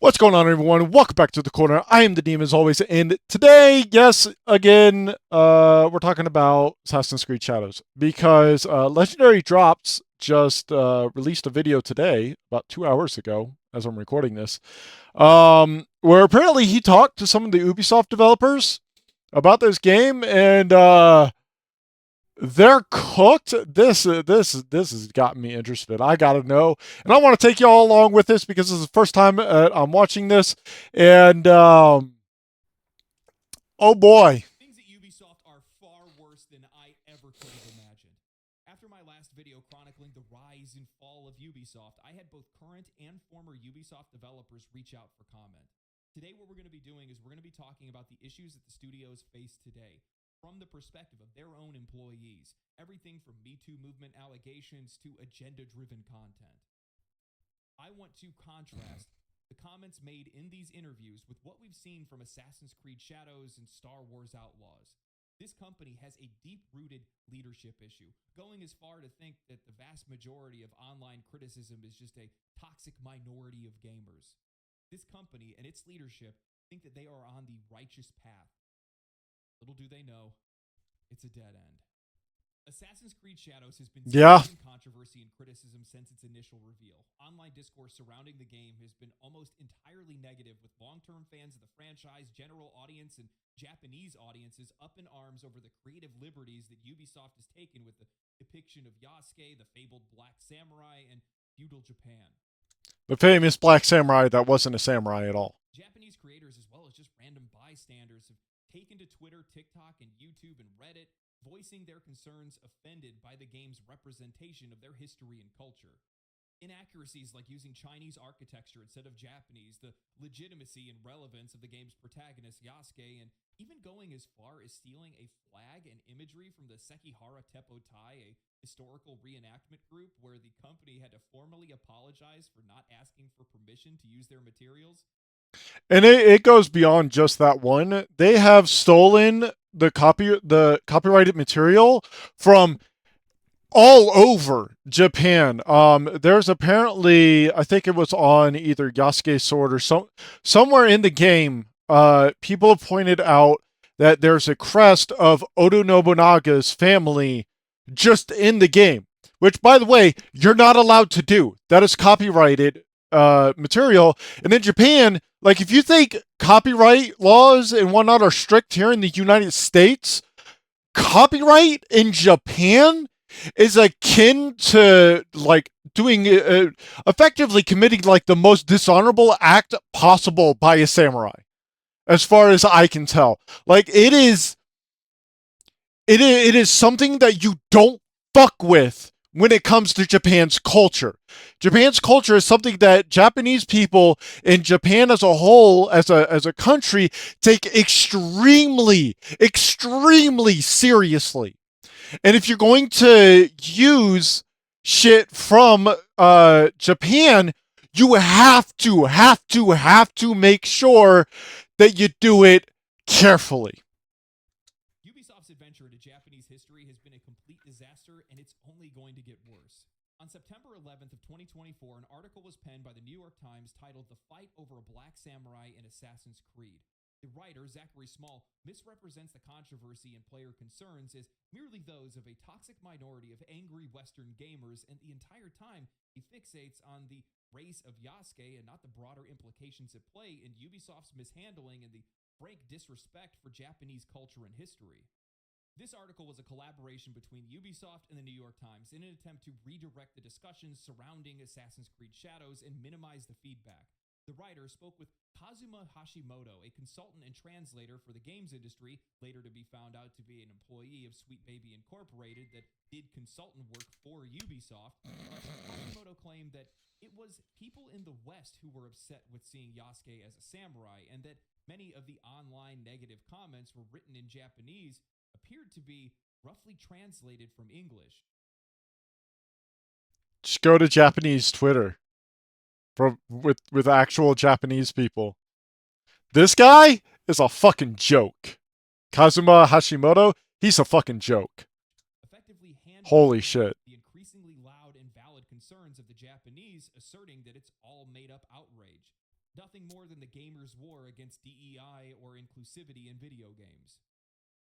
What's going on, everyone? Welcome back to the corner. I am the Demon as always, and today, yes, again, we're talking about Assassin's Creed Shadows because Legendary Drops just released a video today, about 2 hours ago, as I'm recording this, where apparently he talked to some of the Ubisoft developers about this game, and they're cooked. This has gotten me interested. I gotta know, and I want to take you all along with this because this is the first time I'm watching this, and oh boy, Things at Ubisoft are far worse than I ever could have imagined. After my last video chronicling the rise and fall of Ubisoft, I had both current and former Ubisoft developers reach out for comment. Today, what we're going to be doing is we're going to be talking about the issues that the studios face today from the perspective of their own employees. Everything from Me Too movement allegations to agenda-driven content. I want to contrast the comments made in these interviews with what we've seen from Assassin's Creed Shadows and Star Wars Outlaws. This company has a deep-rooted leadership issue, going as far to think that the vast majority of online criticism is just a toxic minority of gamers. This company and its leadership think that they are on the righteous path. Little do they know, it's a dead end. Assassin's Creed Shadows has been yeah. steeped in controversy and criticism since its initial reveal. Online discourse surrounding the game has been almost entirely negative, with long-term fans of the franchise, general audience, and Japanese audiences up in arms over the creative liberties that Ubisoft has taken with the depiction of Yasuke, the fabled Black Samurai, and feudal Japan. The famous Black Samurai that wasn't a samurai at all. Japanese creators, as well as just random bystanders, have taken to Twitter, TikTok, and YouTube and Reddit, voicing their concerns offended by the game's representation of their history and culture. Inaccuracies like using Chinese architecture instead of Japanese, the legitimacy and relevance of the game's protagonist Yasuke, and even going as far as stealing a flag and imagery from the Sekihara Teppo Tai, a historical reenactment group where the company had to formally apologize for not asking for permission to use their materials. And it goes beyond just that one. They have stolen the copyrighted material from all over Japan. There's apparently, I think it was on either Yasuke's sword or somewhere in the game. People have pointed out that there's a crest of Oda Nobunaga's family just in the game, which, by the way, you're not allowed to do. That is copyrighted material. And in Japan, like if you think copyright laws and whatnot are strict here in the United States, copyright in Japan is akin to like doing effectively committing like the most dishonorable act possible by a samurai, as far as I can tell. Like it is something that you don't fuck with when it comes to Japan's culture. Japan's culture is something that Japanese people in Japan as a whole, as a country, take extremely seriously. And if you're going to use shit from Japan, you have to make sure that you do it carefully. Ubisoft's adventure into Japanese history has been a complete disaster, and it's only going to get worse. On September 11th of 2024, an article was penned by the New York Times titled "The Fight Over a Black Samurai in Assassin's Creed." The writer, Zachary Small, misrepresents the controversy and player concerns as merely those of a toxic minority of angry Western gamers, and the entire time he fixates on the race of Yasuke and not the broader implications at play in Ubisoft's mishandling and the frank disrespect for Japanese culture and history. This article was a collaboration between Ubisoft and the New York Times in an attempt to redirect the discussions surrounding Assassin's Creed Shadows and minimize the feedback. The writer spoke with Kazuma Hashimoto, a consultant and translator for the games industry, later to be found out to be an employee of Sweet Baby Incorporated that did consultant work for Ubisoft. Hashimoto claimed that it was people in the West who were upset with seeing Yasuke as a samurai, and that many of the online negative comments were written in Japanese, appeared to be roughly translated from English. Just go to Japanese Twitter with actual Japanese people. This guy is a fucking joke. Kazuma Hashimoto, he's a fucking joke. Effectively Holy shit. the increasingly loud and valid concerns of the Japanese, asserting that it's all made up outrage. nothing more than the gamers' war against DEI or inclusivity in video games.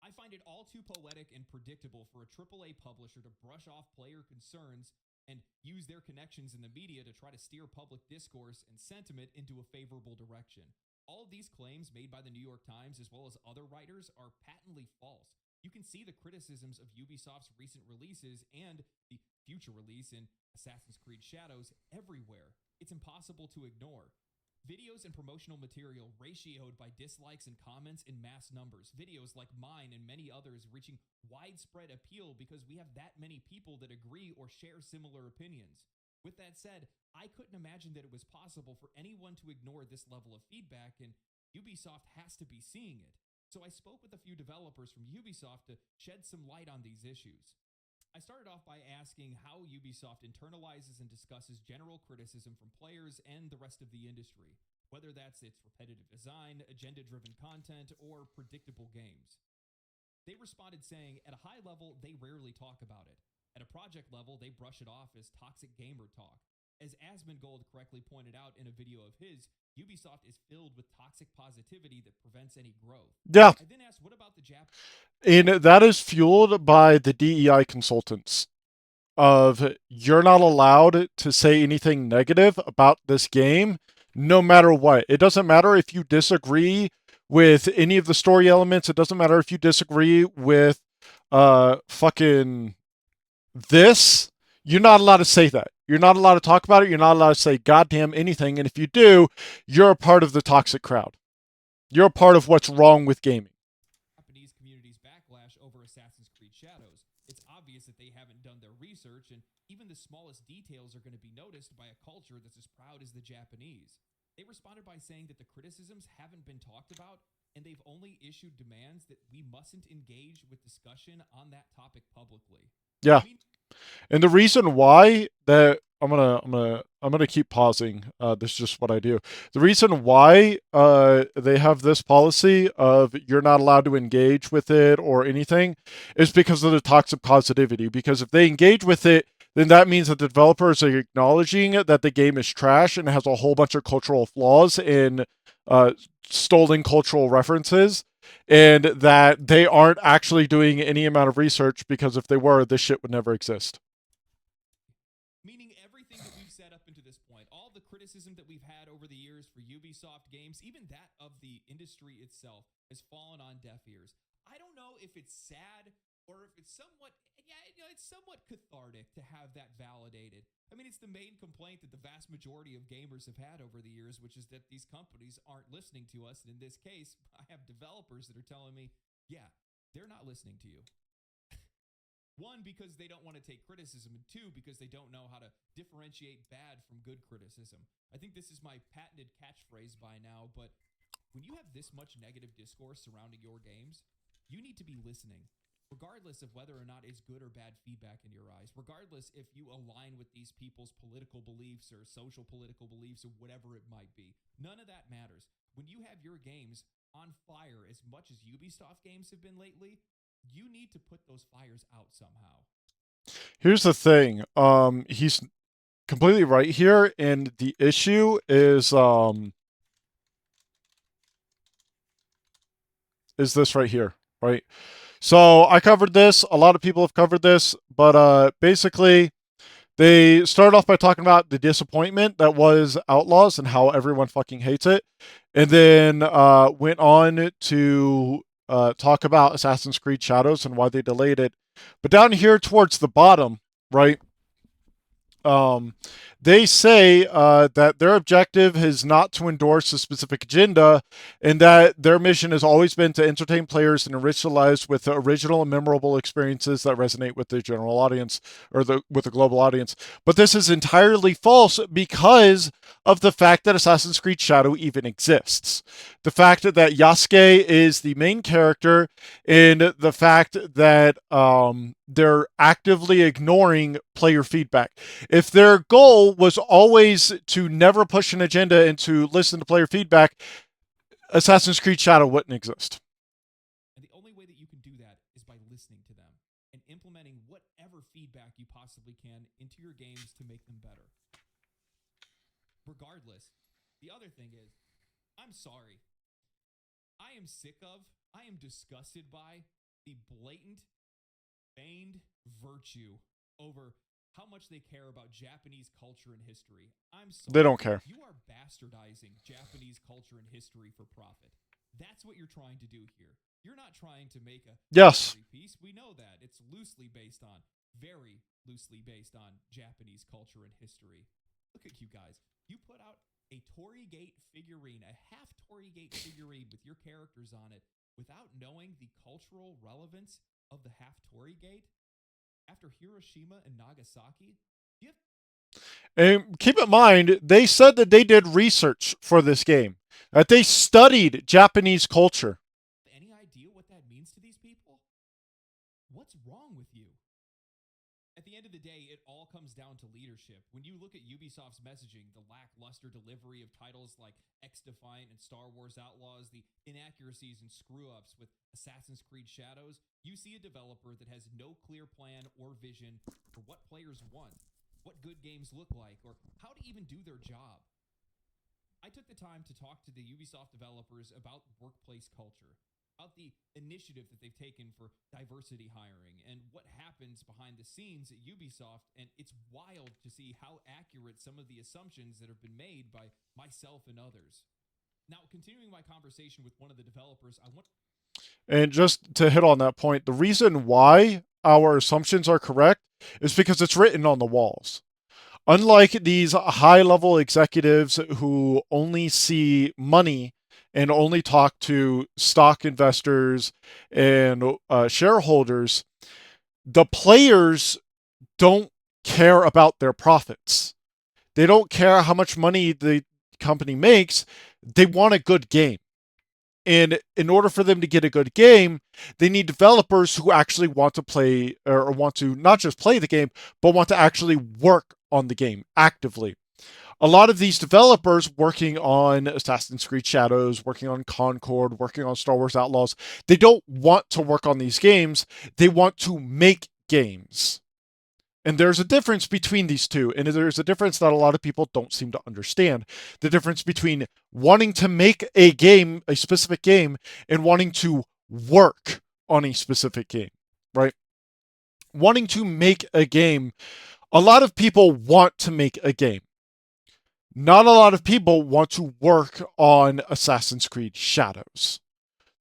I find it all too poetic and predictable for a AAA publisher to brush off player concerns and use their connections in the media to try to steer public discourse and sentiment into a favorable direction. All of these claims made by the New York Times, as well as other writers, are patently false. You can see the criticisms of Ubisoft's recent releases and the future release in Assassin's Creed Shadows everywhere. It's impossible to ignore. Videos and promotional material ratioed by dislikes and comments in mass numbers. Videos like mine and many others reaching widespread appeal because we have that many people that agree or share similar opinions. With that said, I couldn't imagine that it was possible for anyone to ignore this level of feedback, and Ubisoft has to be seeing it. So I spoke with a few developers from Ubisoft to shed some light on these issues. I started off by asking how Ubisoft internalizes and discusses general criticism from players and the rest of the industry, whether that's its repetitive design, agenda-driven content, or predictable games. They responded saying, at a high level, they rarely talk about it. At a project level, they brush it off as toxic gamer talk. As Asmongold correctly pointed out in a video of his, Ubisoft is filled with toxic positivity that prevents any growth. Yeah. I then asked, what about the Japanese? And that is fueled by the DEI consultants of you're not allowed to say anything negative about this game no matter what. It doesn't matter if you disagree with any of the story elements. It doesn't matter if you disagree with fucking this. You're not allowed to say that. You're not allowed to talk about it. You're not allowed to say goddamn anything. And if you do, you're a part of the toxic crowd. You're a part of what's wrong with gaming. Japanese community's backlash over Assassin's Creed Shadows. It's obvious that they haven't done their research, and even the smallest details are going to be noticed by a culture that's as proud as the Japanese. They responded by saying that the criticisms haven't been talked about, and they've only issued demands that we mustn't engage with discussion on that topic publicly. Yeah. And the reason why that I'm gonna keep pausing. This is just what I do. The reason why they have this policy of you're not allowed to engage with it or anything is because of the toxic positivity. Because if they engage with it, then that means that the developers are acknowledging that the game is trash and has a whole bunch of cultural flaws and stolen cultural references, and that they aren't actually doing any amount of research, because if they were, this shit would never exist. Meaning everything that we've set up into this point, all the criticism that we've had over the years for Ubisoft games, even that of the industry itself, has fallen on deaf ears. I don't know if it's sad or if it's somewhat, it's somewhat cathartic to have that validated. I mean, it's the main complaint that the vast majority of gamers have had over the years, which is that these companies aren't listening to us. And in this case, I have developers that are telling me, yeah, they're not listening to you. One, because they don't want to take criticism, and two, because they don't know how to differentiate bad from good criticism. I think this is my patented catchphrase by now, but when you have this much negative discourse surrounding your games, you need to be listening, regardless of whether or not it's good or bad feedback in your eyes, regardless if you align with these people's political beliefs or social political beliefs or whatever it might be. None of that matters. When you have your games on fire as much as Ubisoft games have been lately, you need to put those fires out somehow. Here's the thing. He's completely right here, and the issue is this right here, right? So I covered this. A lot of people have covered this, but basically, they started off by talking about the disappointment that was Outlaws and how everyone fucking hates it, and then went on to talk about Assassin's Creed Shadows and why they delayed it. But down here towards the bottom, right, um, they say that their objective is not to endorse a specific agenda, and that their mission has always been to entertain players and enrich their lives with the original and memorable experiences that resonate with the general audience, or with the global audience. But this is entirely false because of the fact that Assassin's Creed Shadow even exists. The fact that Yasuke is the main character, and the fact that they're actively ignoring player feedback. If their goal was always to never push an agenda and to listen to player feedback, Assassin's Creed Shadow wouldn't exist. And the only way that you can do that is by listening to them and implementing whatever feedback you possibly can into your games to make them better. Regardless, the other thing is, I'm sorry. I am sick of, I am disgusted by the blatant, feigned virtue over how much they care about Japanese culture and history. I'm They sorry. don't care. You are bastardizing Japanese culture and history for profit. That's what you're trying to do here. You're not trying to make a Yes. history piece. We know that. It's loosely based on, very loosely based on Japanese culture and history. Look at you guys. You put out a Torigate figurine, a half Torigate figurine with your characters on it without knowing the cultural relevance of the half Torigate after Hiroshima and Nagasaki. Do you have And keep in mind, they said that they did research for this game, that they studied Japanese culture. any idea what that means to these people? What's wrong with you? At the end of the day, it all comes down to leadership. When you look at Ubisoft's messaging, the lackluster delivery of titles like X Defiant and Star Wars Outlaws, the inaccuracies and screw ups with Assassin's Creed Shadows, you see a developer that has no clear plan or vision for what players want, what good games look like, or how to even do their job. I took the time to talk to the Ubisoft developers about workplace culture, about the initiative that they've taken for diversity hiring, and what happens behind the scenes at Ubisoft. And it's wild to see how accurate some of the assumptions that have been made by myself and others. Now, continuing my conversation with one of the developers, I want. And just to hit on that point, the reason why our assumptions are correct is because it's written on the walls. Unlike these high level executives who only see money and only talk to stock investors and shareholders, the players don't care about their profits. They don't care how much money the company makes. They want a good game. And in order for them to get a good game, they need developers who actually want to play or want to not just play the game, but want to actually work on the game actively. A lot of these developers working on Assassin's Creed Shadows, working on Concord, working on Star Wars Outlaws, they don't want to work on these games. They want to make games. And there's a difference between these two. And there's a difference that a lot of people don't seem to understand. The difference between wanting to make a game, a specific game, and wanting to work on a specific game, right? Wanting to make a game, a lot of people want to make a game. Not a lot of people want to work on Assassin's Creed Shadows.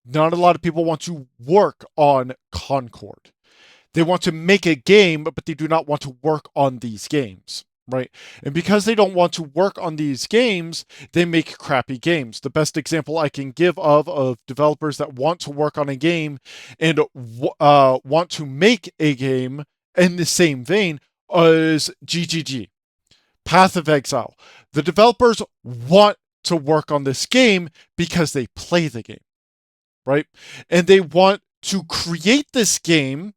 Not a lot of people want to work on Concord. They want to make a game, but they do not want to work on these games, right? And because they don't want to work on these games, they make crappy games. The best example I can give of developers that want to work on a game and want to make a game in the same vein is GGG, Path of Exile. The developers want to work on this game because they play the game, right? And they want to create this game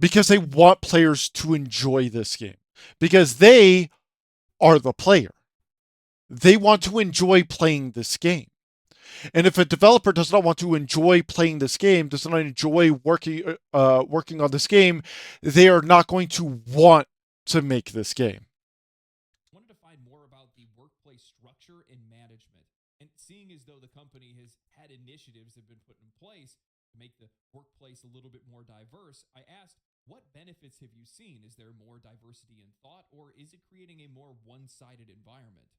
because they want players to enjoy this game, because they are the player. They want to enjoy playing this game. And if a developer does not want to enjoy playing this game, does not enjoy working on this game, they are not going to want to make this game. Wanted to find more about the workplace structure and management. And seeing as though the company has had initiatives that have been put in place to make the workplace a little bit more diverse, I asked, what benefits have you seen? Is there more diversity in thought, or is it creating a more one-sided environment?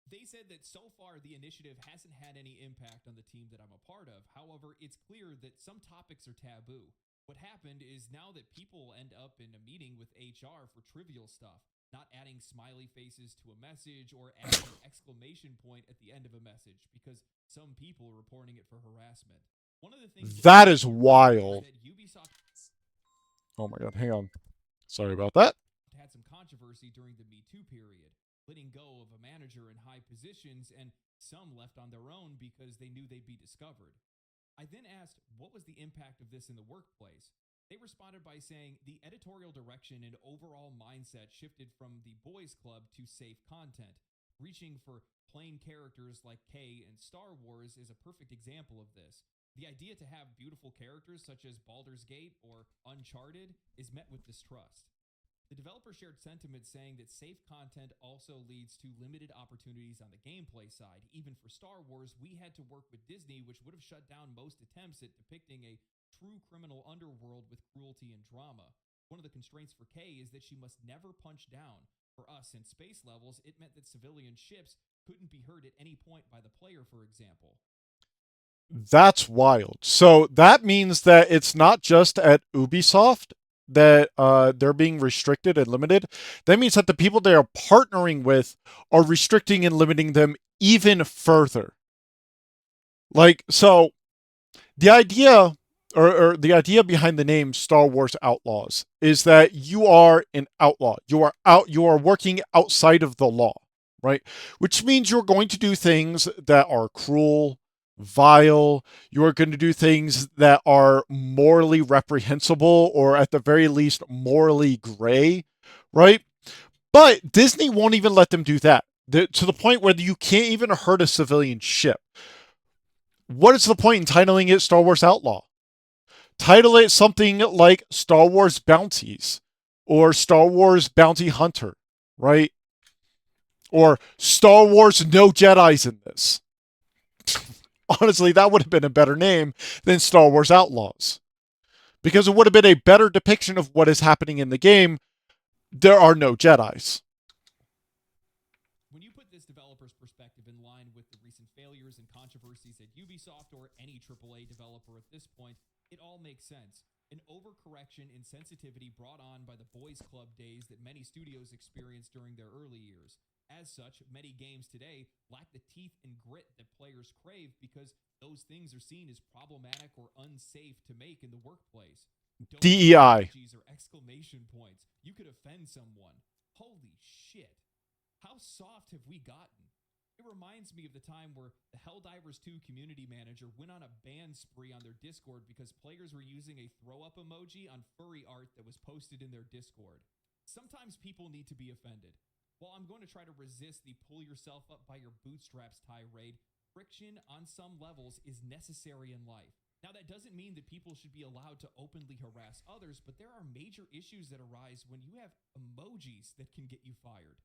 They said that so far the initiative hasn't had any impact on the team that I'm a part of. However, it's clear that some topics are taboo. What happened is now that people end up in a meeting with HR for trivial stuff, not adding smiley faces to a message or adding an exclamation point at the end of a message because some people are reporting it for harassment. One of the things That is wild. that Ubisoft Oh my god, hang on. Sorry about that. had some controversy during the Me Too period, letting go of a manager in high positions, and some left on their own because they knew they'd be discovered. I then asked, what was the impact of this in the workplace? They responded by saying the editorial direction and overall mindset shifted from the boys' club to safe content. Reaching for plain characters like Kay and Star Wars is a perfect example of this. The idea to have beautiful characters such as Baldur's Gate or Uncharted is met with distrust. The developer shared sentiment saying that safe content also leads to limited opportunities on the gameplay side. Even for Star Wars, we had to work with Disney, which would have shut down most attempts at depicting a true criminal underworld with cruelty and drama. One of the constraints for Kay is that she must never punch down. For us in space levels, it meant that civilian ships couldn't be hurt at any point by the player, for example. That's wild. So that means that it's not just at Ubisoft that they're being restricted and limited. That means that the people they are partnering with are restricting and limiting them even further. Like, so the idea or the idea behind the name Star Wars Outlaws is that you are an outlaw. You are working outside of the law, right? Which means you're going to do things that are cruel, vile. You are going to do things that are morally reprehensible or at the very least morally gray, right? But Disney won't even let them do that. To the point where you can't even hurt a civilian ship. What is the point in titling it Star Wars Outlaw? Title it something like Star Wars Bounties or Star Wars Bounty Hunter, right? Or Star Wars No Jedis in this. Honestly, that would have been a better name than Star Wars Outlaws because it would have been a better depiction of what is happening in the game. There are no Jedis. When you put this developer's perspective in line with the recent failures and controversies at Ubisoft or any AAA developer at this point, it all makes sense. An overcorrection in sensitivity brought on by the boys' club days that many studios experienced during their early years. As such, many games today lack the teeth and grit that players crave because those things are seen as problematic or unsafe to make in the workplace. Don't use DEI. emojis or exclamation points. You could offend someone. Holy shit. How soft have we gotten? It reminds me of the time where the Helldivers 2 community manager went on a ban spree on their Discord because players were using a throw-up emoji on furry art that was posted in their Discord. Sometimes people need to be offended. While I'm going to try to resist the pull yourself up by your bootstraps tirade, friction on some levels is necessary in life. Now, that doesn't mean that people should be allowed to openly harass others, but there are major issues that arise when you have emojis that can get you fired.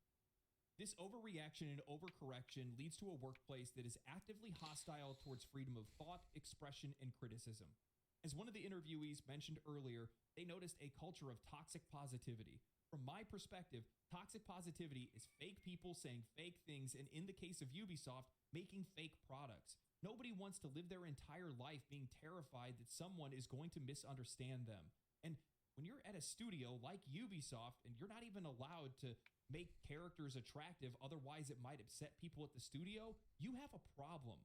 This overreaction and overcorrection leads to a workplace that is actively hostile towards freedom of thought, expression, and criticism. As one of the interviewees mentioned earlier, they noticed a culture of toxic positivity. From my perspective, toxic positivity is fake people saying fake things, and in the case of Ubisoft, making fake products. Nobody wants to live their entire life being terrified that someone is going to misunderstand them. And when you're at a studio like Ubisoft and you're not even allowed to make characters attractive, otherwise it might upset people at the studio, you have a problem.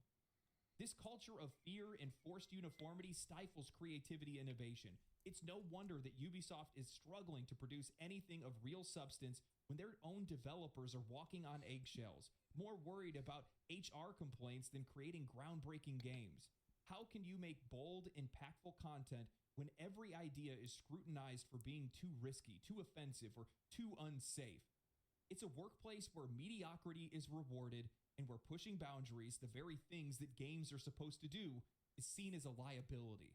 This culture of fear and forced uniformity stifles creativity and innovation. It's no wonder that Ubisoft is struggling to produce anything of real substance when their own developers are walking on eggshells, more worried about HR complaints than creating groundbreaking games. How can you make bold, impactful content when every idea is scrutinized for being too risky, too offensive, or too unsafe? It's a workplace where mediocrity is rewarded and where pushing boundaries, the very things that games are supposed to do, is seen as a liability.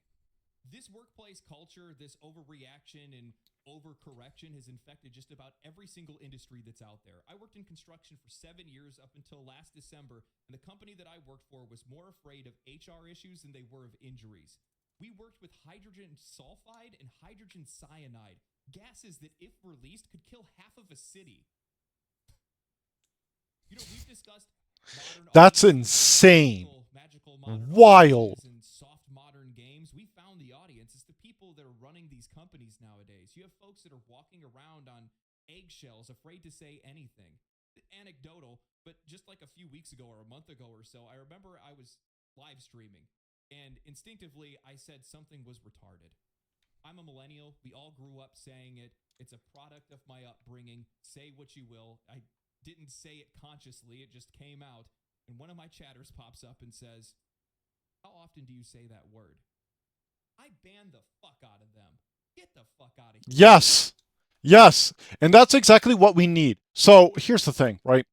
This workplace culture, this overreaction and overcorrection has infected just about every single industry that's out there. I worked in construction for 7 years up until last December, and the company that I worked for was more afraid of HR issues than they were of injuries. We worked with hydrogen sulfide and hydrogen cyanide, gases that, if released, could kill half of a city. We've discussed modern That's audiences, insane. magical modern Wild. audiences, and soft modern games. We found the audience. It's the people that are running these companies nowadays. You have folks that are walking around on eggshells, afraid to say anything. Anecdotal, but just like a few weeks ago or a month ago or so, I remember I was live streaming, and instinctively I said something was retarded. I'm a millennial. We all grew up saying it. It's a product of my upbringing. Say what you will. I didn't say it consciously. It just came out. And one of my chatters pops up and says, "How often do you say that word?" I banned the fuck out of them. Get the fuck out of here. Yes. Yes. And that's exactly what we need. So here's the thing, right?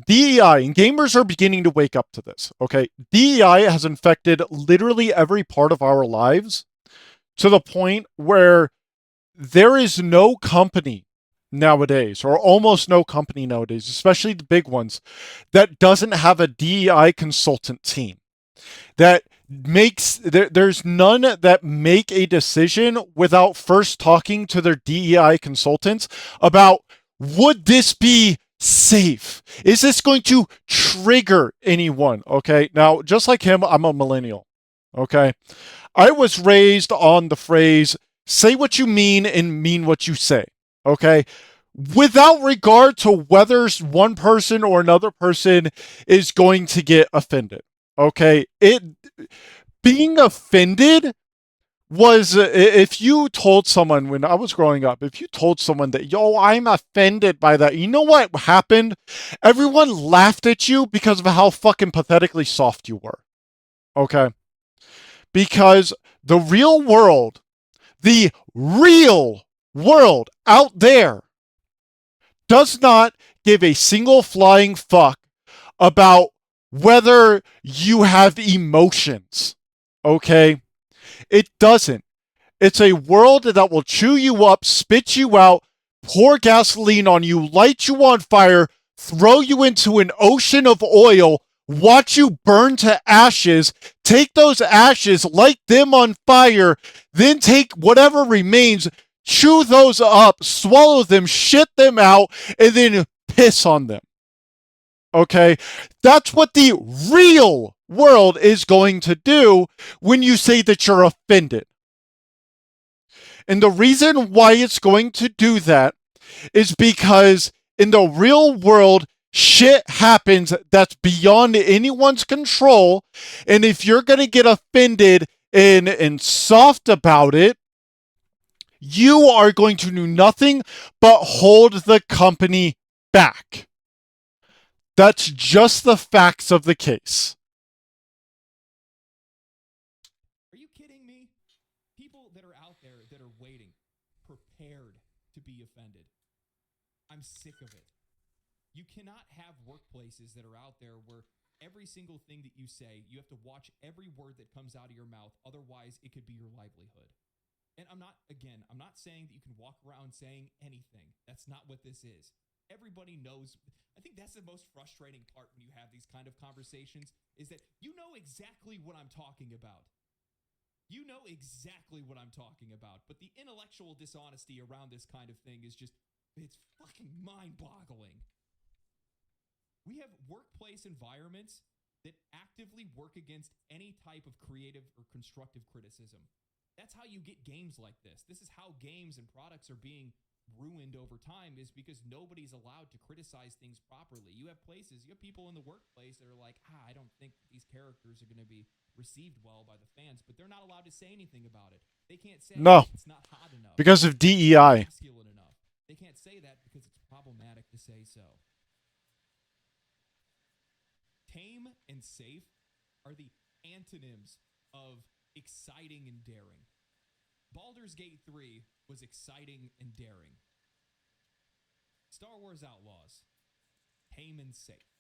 DEI and gamers are beginning to wake up to this. Okay. DEI has infected literally every part of our lives to the point where there is no company nowadays, or almost no company nowadays, especially the big ones, that doesn't have a DEI consultant team. That there's none that make a decision without first talking to their DEI consultants about, would this be safe? Is this going to trigger anyone? Okay. Now, just like him, I'm a millennial. Okay. I was raised on the phrase, say what you mean and mean what you say. Okay. Without regard to whether one person or another person is going to get offended. Okay. Being offended was, if you told someone when I was growing up, if you told someone that, yo, I'm offended by that, you know what happened? Everyone laughed at you because of how fucking pathetically soft you were. Okay. Because the the real world out there does not give a single flying fuck about whether you have emotions. Okay? It doesn't. It's a world that will chew you up, spit you out, pour gasoline on you, light you on fire, throw you into an ocean of oil, watch you burn to ashes, take those ashes, light them on fire, then take whatever remains, chew those up, swallow them, shit them out, and then piss on them. Okay? That's what the real world is going to do when you say that you're offended. And the reason why it's going to do that is because in the real world, shit happens that's beyond anyone's control. And if you're going to get offended and soft about it, you are going to do nothing but hold the company back. That's just the facts of the case. Are you kidding me? People that are out there that are waiting, prepared to be offended. I'm sick of it. You cannot have workplaces that are out there where every single thing that you say, you have to watch every word that comes out of your mouth. Otherwise, it could be your livelihood. And I'm not saying that you can walk around saying anything. That's not what this is. Everybody knows. I think that's the most frustrating part when you have these kind of conversations is that you know exactly what I'm talking about. You know exactly what I'm talking about. But the intellectual dishonesty around this kind of thing is just, it's fucking mind-boggling. We have workplace environments that actively work against any type of creative or constructive criticism. That's how you get games like this. This is how games and products are being ruined over time, is because nobody's allowed to criticize things properly. You have people in the workplace that are like, I don't think these characters are going to be received well by the fans, but they're not allowed to say anything about it. They can't say No, it's not hot enough, because of DEI. masculine enough. They can't say that because it's problematic to say so. Tame and safe are the antonyms of exciting and daring. Baldur's Gate 3 was exciting and daring. Star Wars Outlaws, tame and safe.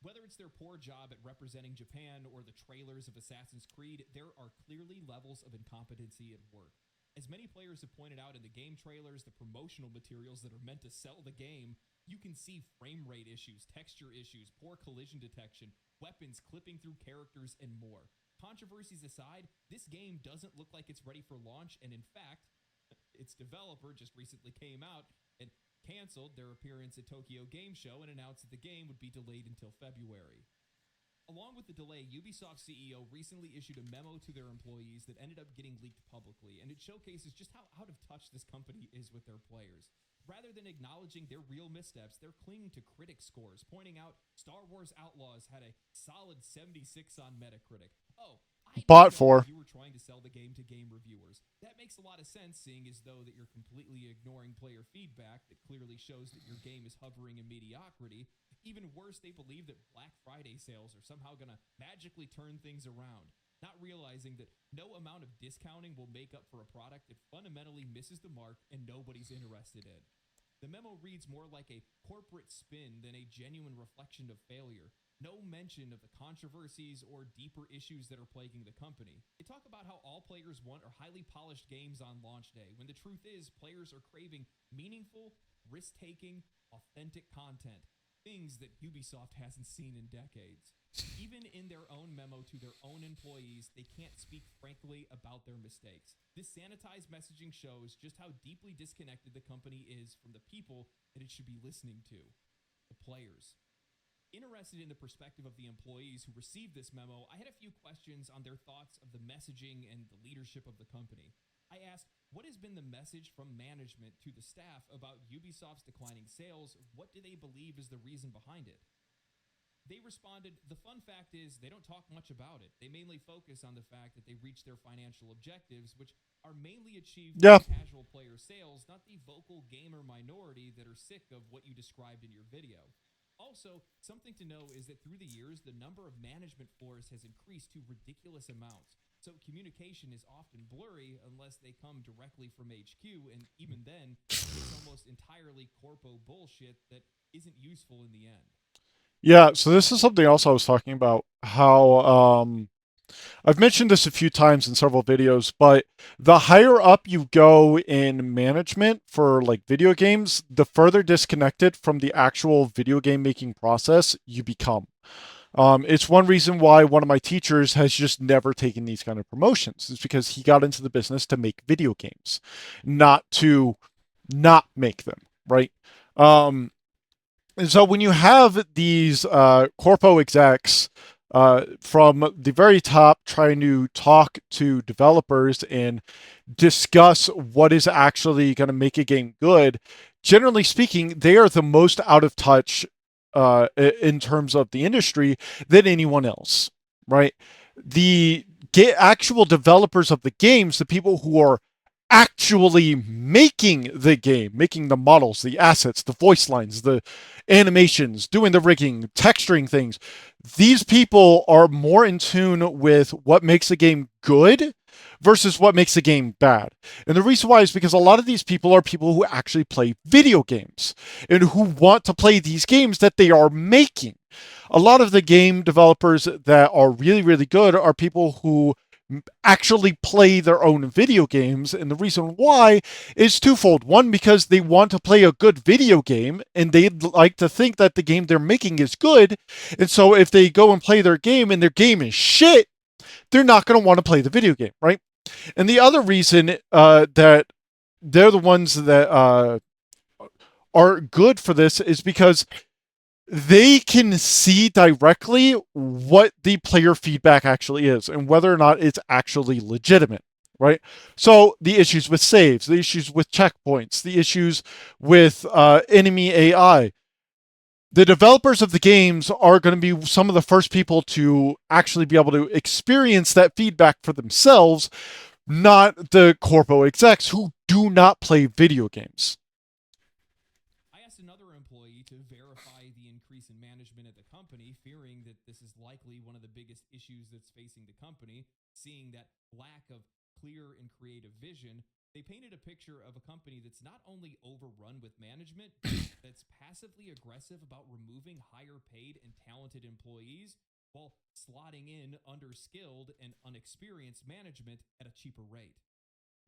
Whether it's their poor job at representing Japan or the trailers of Assassin's Creed, there are clearly levels of incompetency at work. As many players have pointed out in the game trailers, the promotional materials that are meant to sell the game, you can see frame rate issues, texture issues, poor collision detection, weapons clipping through characters, and more. Controversies aside, this game doesn't look like it's ready for launch, and in fact, its developer just recently came out and canceled their appearance at Tokyo Game Show and announced that the game would be delayed until February. Along with the delay, Ubisoft CEO recently issued a memo to their employees that ended up getting leaked publicly, and it showcases just how out of touch this company is with their players. Rather than acknowledging their real missteps, they're clinging to critic scores, pointing out Star Wars Outlaws had a solid 76 on Metacritic. Oh, I Bought didn't know for. that you were trying to sell the game to game reviewers. That makes a lot of sense, seeing as though that you're completely ignoring player feedback that clearly shows that your game is hovering in mediocrity. Even worse, they believe that Black Friday sales are somehow going to magically turn things around, not realizing that no amount of discounting will make up for a product that fundamentally misses the mark and nobody's interested in. The memo reads more like a corporate spin than a genuine reflection of failure. No mention of the controversies or deeper issues that are plaguing the company. They talk about how all players want are highly polished games on launch day, when the truth is players are craving meaningful, risk-taking, authentic content, things that Ubisoft hasn't seen in decades. Even in their own memo to their own employees, they can't speak frankly about their mistakes. This sanitized messaging shows just how deeply disconnected the company is from the people that it should be listening to, the players. Interested in the perspective of the employees who received this memo, I had a few questions on their thoughts of the messaging and the leadership of the company. I asked, what has been the message from management to the staff about Ubisoft's declining sales? What do they believe is the reason behind it? They responded, the fun fact is they don't talk much about it. They mainly focus on the fact that they reached their financial objectives, which are mainly achieved Yeah. by casual player sales, not the vocal gamer minority that are sick of what you described in your video. Also, something to know is that through the years, the number of management floors has increased to ridiculous amounts. So communication is often blurry unless they come directly from HQ, and even then, it's almost entirely corpo bullshit that isn't useful in the end. Yeah, so this is something else I was talking about. How I've mentioned this a few times in several videos, but the higher up you go in management for like video games, the further disconnected from the actual video game making process you become. It's one reason why one of my teachers has just never taken these kind of promotions. It's because he got into the business to make video games, not to not make them, right? Um, and so when you have these corpo execs from the very top trying to talk to developers and discuss what is actually going to make a game good, generally speaking, they are the most out of touch in terms of the industry than anyone else, right? The actual developers of the games, the people who are actually making the game, making the models, the assets, the voice lines, the animations, doing the rigging, texturing things. These people are more in tune with what makes a game good versus what makes a game bad. And the reason why is because a lot of these people are people who actually play video games and who want to play these games that they are making. A lot of the game developers that are really, really good are people who actually play their own video games. And the reason why is twofold. One, because they want to play a good video game and they'd like to think that the game they're making is good. And so if they go and play their game and their game is shit, they're not going to want to play the video game, right? And the other reason that they're the ones that are good for this is because they can see directly what the player feedback actually is and whether or not it's actually legitimate, right? So the issues with saves, the issues with checkpoints, the issues with enemy AI. The developers of the games are going to be some of the first people to actually be able to experience that feedback for themselves, not the corpo execs who do not play video games. I asked another employee to verify the increase in management at the company, fearing that this is likely one of the biggest issues that's facing the company, seeing that lack of clear and creative vision. They painted a picture of a company that's not only overrun with management, that's passively aggressive about removing higher paid and talented employees while slotting in underskilled and unexperienced management at a cheaper rate.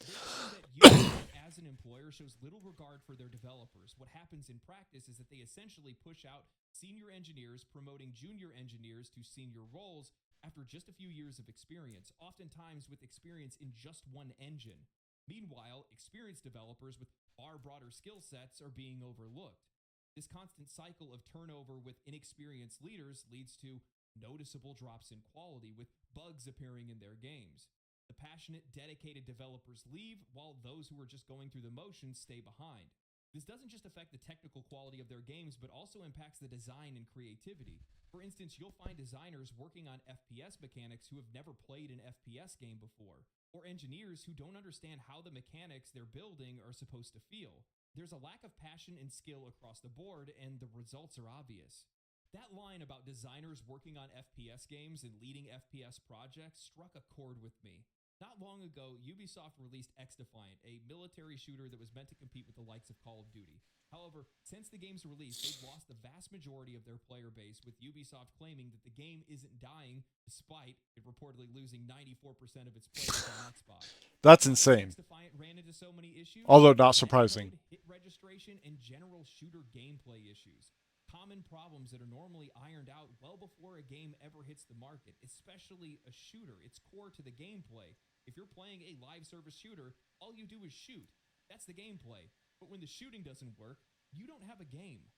They claim that Ubisoft as an employer shows little regard for their developers. What happens in practice is that they essentially push out senior engineers, promoting junior engineers to senior roles after just a few years of experience, oftentimes with experience in just one engine. Meanwhile, experienced developers with far broader skill sets are being overlooked. This constant cycle of turnover with inexperienced leaders leads to noticeable drops in quality, with bugs appearing in their games. The passionate, dedicated developers leave, while those who are just going through the motions stay behind. This doesn't just affect the technical quality of their games, but also impacts the design and creativity. For instance, you'll find designers working on FPS mechanics who have never played an FPS game before, or engineers who don't understand how the mechanics they're building are supposed to feel. There's a lack of passion and skill across the board, and the results are obvious. That line about designers working on FPS games and leading FPS projects struck a chord with me. Not long ago, Ubisoft released X Defiant, a military shooter that was meant to compete with the likes of Call of Duty. However, since the game's release, they've lost the vast majority of their player base, with Ubisoft claiming that the game isn't dying, despite it reportedly losing 94% of its players on Xbox. That's Why has insane. X Defiant ran into so many issues? Although not Net surprising. code, hit registration, and general shooter gameplay issues. Common problems that are normally ironed out well before a game ever hits the market, especially a shooter. It's core to the gameplay. If you're playing a live service shooter, all you do is shoot. That's the gameplay. But when the shooting doesn't work, you don't have a game.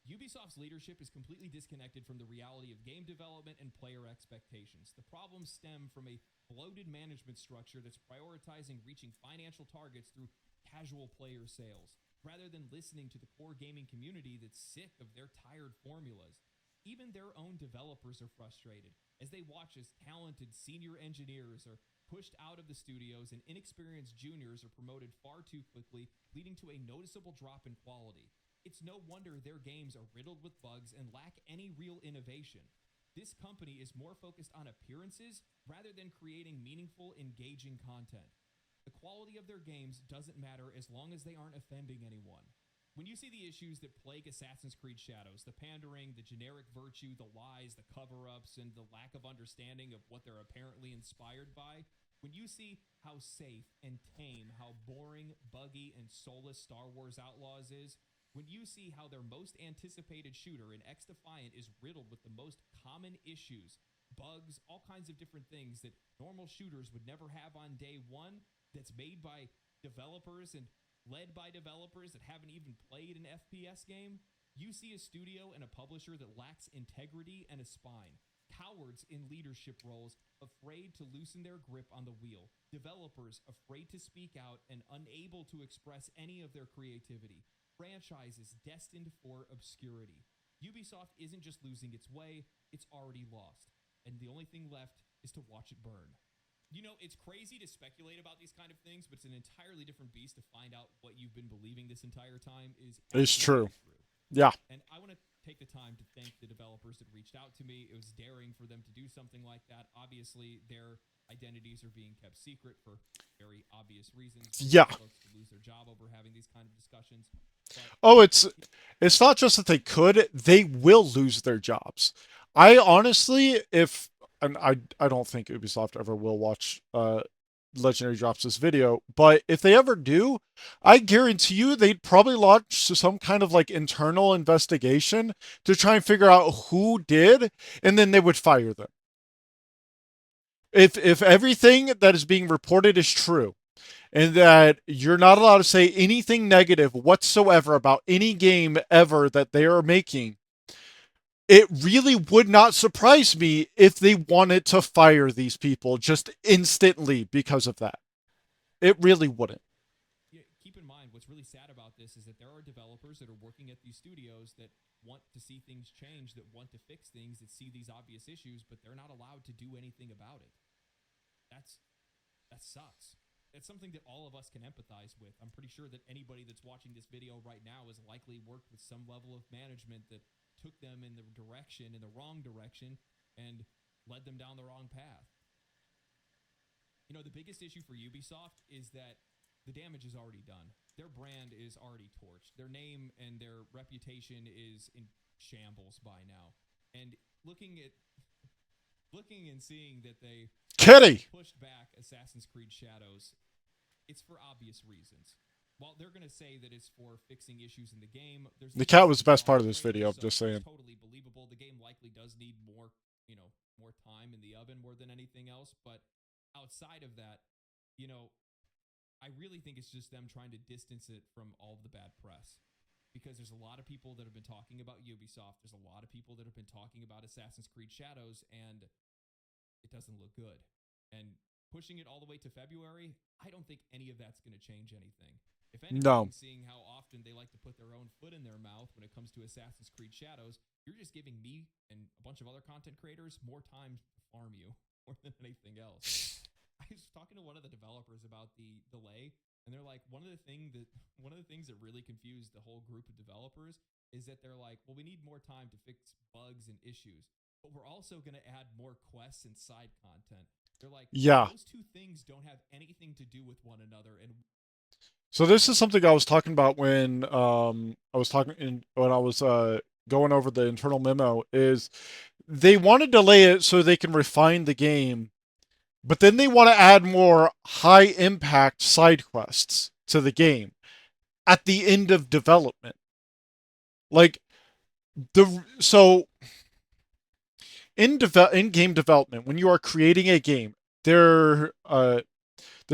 Ubisoft's leadership is completely disconnected from the reality of game development and player expectations. The problems stem from a bloated management structure that's prioritizing reaching financial targets through casual player sales, rather than listening to the core gaming community that's sick of their tired formulas. Even their own developers are frustrated as they watch as talented senior engineers are pushed out of the studios and inexperienced juniors are promoted far too quickly, leading to a noticeable drop in quality. It's no wonder their games are riddled with bugs and lack any real innovation. This company is more focused on appearances rather than creating meaningful, engaging content. The quality of their games doesn't matter as long as they aren't offending anyone. When you see the issues that plague Assassin's Creed Shadows, the pandering, the generic virtue, the lies, the cover-ups, and the lack of understanding of what they're apparently inspired by, when you see how safe and tame, how boring, buggy, and soulless Star Wars Outlaws is, when you see how their most anticipated shooter in X Defiant is riddled with the most common issues, bugs, all kinds of different things that normal shooters would never have on day one, that's made by developers and led by developers that haven't even played an FPS game, you see a studio and a publisher that lacks integrity and a spine. Cowards in leadership roles, afraid to loosen their grip on the wheel. Developers afraid to speak out and unable to express any of their creativity. Franchises destined for obscurity. Ubisoft isn't just losing its way, it's already lost. And the only thing left is to watch it burn. You know, it's crazy to speculate about these kind of things, but it's an entirely different beast to find out what you've been believing this entire time is It's true. absolutely true. Yeah. And I want to take the time to thank the developers that reached out to me. It was daring for them to do something like that. Obviously, their identities are being kept secret for very obvious reasons. Yeah. Folks could lose their job over having these kind of discussions. But Oh, it's not just that they could, they will lose their jobs. I honestly, if and I don't think Ubisoft ever will watch Legendary drops this video, but if they ever do, I guarantee you they'd probably launch some kind of like internal investigation to try and figure out who did, and then they would fire them. If everything that is being reported is true, and that you're not allowed to say anything negative whatsoever about any game ever that they are making, it really would not surprise me if they wanted to fire these people just instantly because of that. It really wouldn't. yeah, keep in mind, what's really sad about this is that there are developers that are working at these studios that want to see things change, that want to fix things, that see these obvious issues, but they're not allowed to do anything about it. That sucks. It's something that all of us can empathize with. I'm pretty sure that anybody that's watching this video right now has likely worked with some level of management that took them in the wrong direction, and led them down the wrong path. You know, the biggest issue for Ubisoft is that the damage is already done. Their brand is already torched. Their name and their reputation is in shambles by now. And looking and seeing that they Kitty! pushed back Assassin's Creed Shadows, it's for obvious reasons. While they're going to say that it's for fixing issues in the game, there's The cat was the best part of this video, so just saying. it's totally believable. The game likely does need more, more time in the oven more than anything else. But outside of that, I really think it's just them trying to distance it from all of the bad press. Because there's a lot of people that have been talking about Ubisoft. There's a lot of people that have been talking about Assassin's Creed Shadows, and it doesn't look good. And pushing it all the way to February, I don't think any of that's going to change anything. If anything, No. seeing how often they like to put their own foot in their mouth when it comes to Assassin's Creed Shadows, you're just giving me and a bunch of other content creators more time to farm you more than anything else. I was talking to one of the developers about the delay, and they're like, one of the things that really confused the whole group of developers is that they're like, well, we need more time to fix bugs and issues, but we're also going to add more quests and side content. They're like, Yeah. those two things don't have anything to do with one another. And So this is something I was talking about when when I was going over the internal memo is they want to delay it so they can refine the game, but then they want to add more high impact side quests to the game at the end of development. Like the so in game development, when you are creating a game, there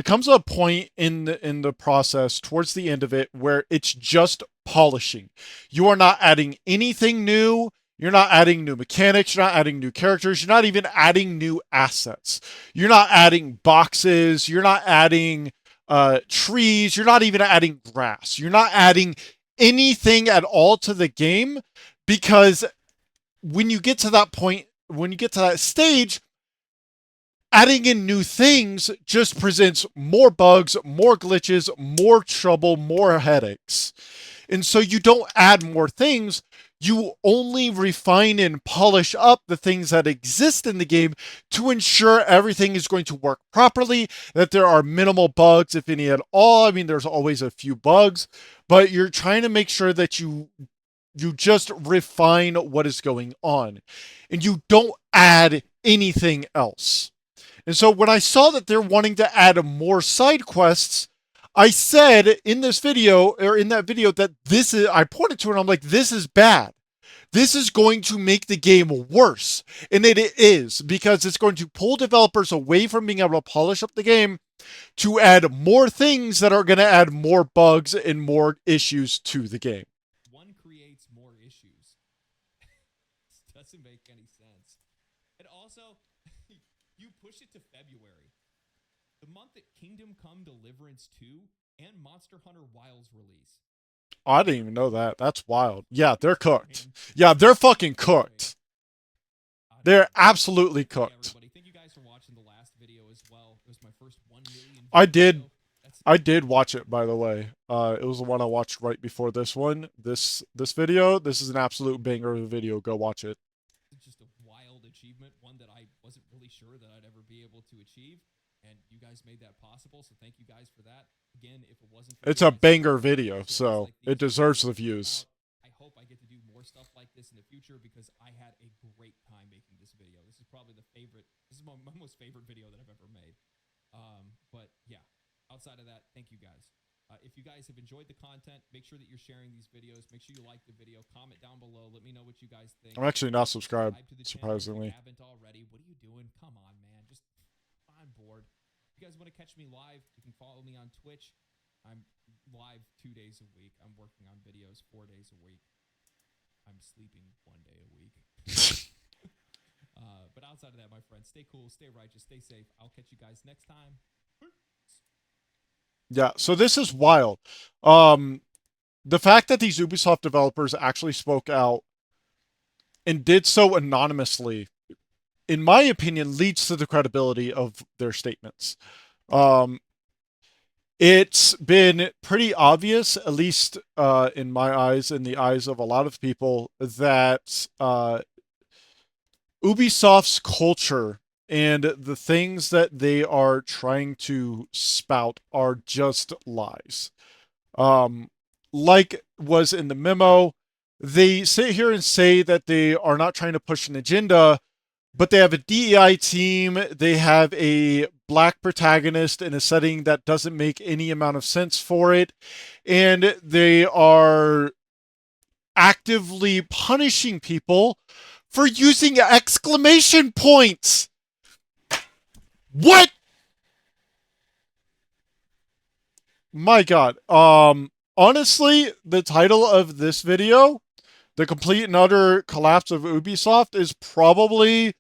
comes a point in the process towards the end of it where it's just polishing. You are not adding anything new. You're not adding new mechanics. You're not adding new characters. You're not even adding new assets. You're not adding boxes. You're not adding trees. You're not even adding grass. You're not adding anything at all to the game because when you get to that point, when you get to that stage, adding in new things just presents more bugs, more glitches, more trouble, more headaches. And so you don't add more things. You only refine and polish up the things that exist in the game to ensure everything is going to work properly, that there are minimal bugs, if any at all. I mean, there's always a few bugs, but you're trying to make sure that you just refine what is going on and you don't add anything else. And so when I saw that they're wanting to add more side quests, I said in this video or in that video that I pointed to it and I'm like, this is bad. This is going to make the game worse. And it is because it's going to pull developers away from being able to polish up the game to add more things that are going to add more bugs and more issues to the game. one creates more issues. This doesn't make any sense. And also, you push it to February, the month that Kingdom Come Deliverance 2 and Monster Hunter Wilds release. I didn't even know that. That's wild. Yeah, they're cooked. Yeah, they're fucking cooked. They're absolutely cooked. Everybody, thank you guys for watching the last video as well. It was my first 1 million. I did. I did watch it, by the way. It was the one I watched right before this one. This video. This is an absolute banger of a video. Go watch it. It's just a wild achievement, one that I wasn't really sure that I'd ever be able to achieve, and you guys made that possible. So thank you guys for that. Again, if it wasn't for it's a banger video, so it deserves the views. I hope I get to do more stuff like this in the future because I had a great time making this video. This is probably the favorite. This is my most favorite video that I've ever made. But yeah, outside of that, thank you guys. If you guys have enjoyed the content, make sure that you're sharing these videos. Make sure you like the video. Comment down below. Let me know what you guys think. I'm actually not subscribed, to the surprisingly. Channel if you haven't already. What are you doing? Come on, man. Just on board. If you guys want to catch me live, you can follow me on Twitch. I'm live 2 days a week. I'm working on videos 4 days a week. I'm sleeping 1 day a week. But outside of that, my friends, stay cool, stay righteous, stay safe. I'll catch you guys next time. Yeah, so this is wild. The fact that these Ubisoft developers actually spoke out and did so anonymously, in my opinion, leads to the credibility of their statements. It's been pretty obvious, at least in my eyes, in the eyes of a lot of people, that Ubisoft's culture and the things that they are trying to spout are just lies. Like was in the memo, they sit here and say that they are not trying to push an agenda, but they have a DEI team. They have a black protagonist in a setting that doesn't make any amount of sense for it. And they are actively punishing people for using exclamation points. What? My God. Honestly, the title of this video, The Complete and Utter Collapse of Ubisoft, is probably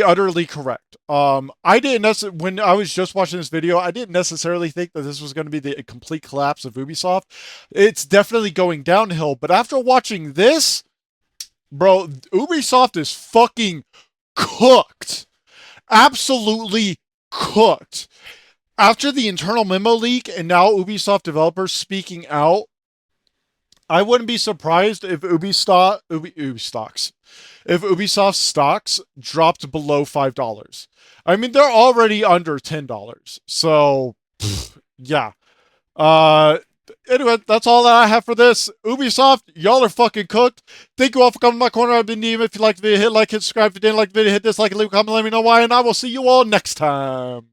utterly correct. I didn't when I was just watching this video, I didn't necessarily think that this was going to be the complete collapse of Ubisoft. It's definitely going downhill, but after watching this, bro, Ubisoft is fucking cooked. Absolutely cooked. After the internal memo leak and now Ubisoft developers speaking out, I wouldn't be surprised if Ubisoft stocks dropped below $5. I mean, they're already under $10. So, yeah. Uh, anyway, that's all that I have for this. Ubisoft, y'all are fucking cooked. Thank you all for coming to my corner. I've been Neem. If you liked the video, hit like, hit subscribe. If you didn't like the video, hit dislike and leave a comment. Let me know why. And I will see you all next time.